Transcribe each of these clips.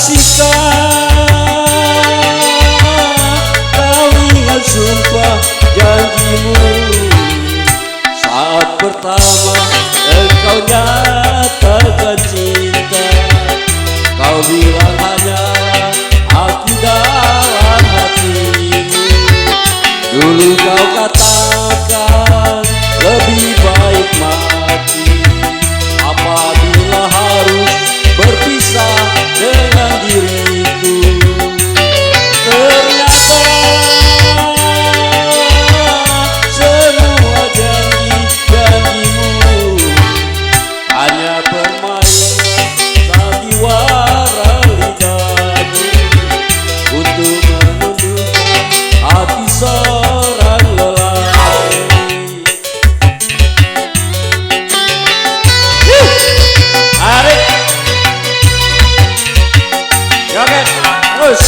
Masihkah kau ingat sumpah janjimu saat pertama engkau nyatakan cinta? Kau bilang hanya aku dalam hatimu. Dulu kau katakan lebih baik mati apabila harus berpisah dengan diriku. Ternyata semua janji-janjimu hanya permainan sandiwara lidahmu untuk menundukkan hati seorang lelaki. Tarik, joget terus.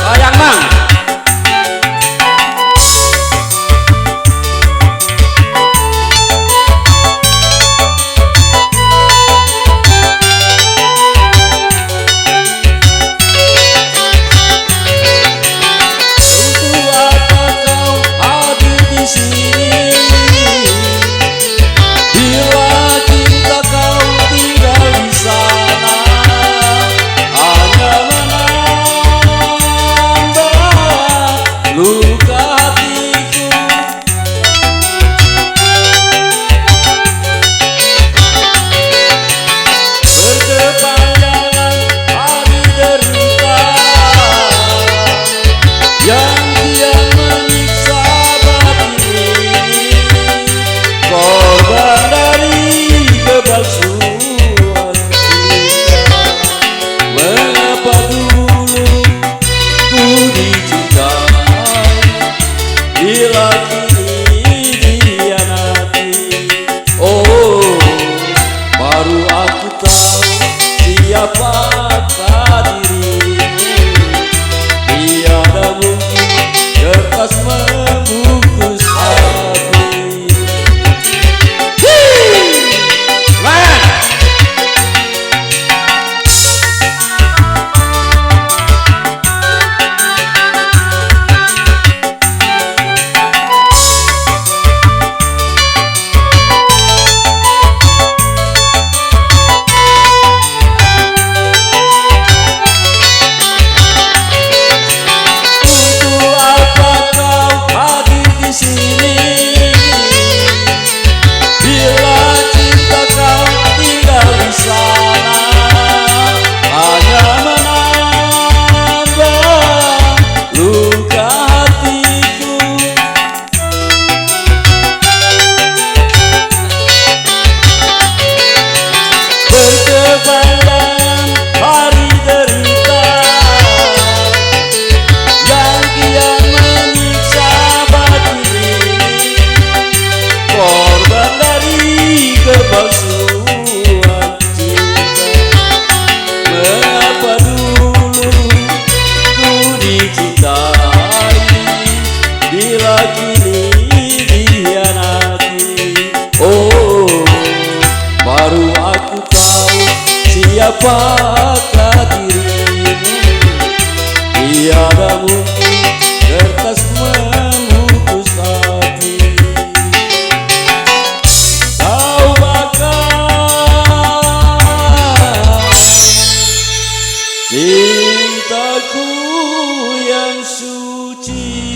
Goyang bang. Untuk apa kau hadir di sini bila cinta kau tinggal di sana? Hanya menambah luka hatiku. Berkepanjangan hari derita yang kian menyiksa batin ini, korban dari kepalsuan cinta. Mengapa dulu ku dicintai bila kini dihianati? Oh, baru aku tahu siapakah dirimu. Tiada mungkin kertas membungkus hati. Untuk apa kau hadir di sini bila cinta kau tinggal di sana? Hanya menambah luka hatiku. Berkepanjangan hari derita yang kian menyiksa batin ini, korban dari kepalsuan cinta. Mengapa dulu ku dicintai bila kini dihianati? Oh, baru aku tahu siapakah dirimu. Tiada mungkin kertas membungkus hati. Kau bakal cintaku yang suci.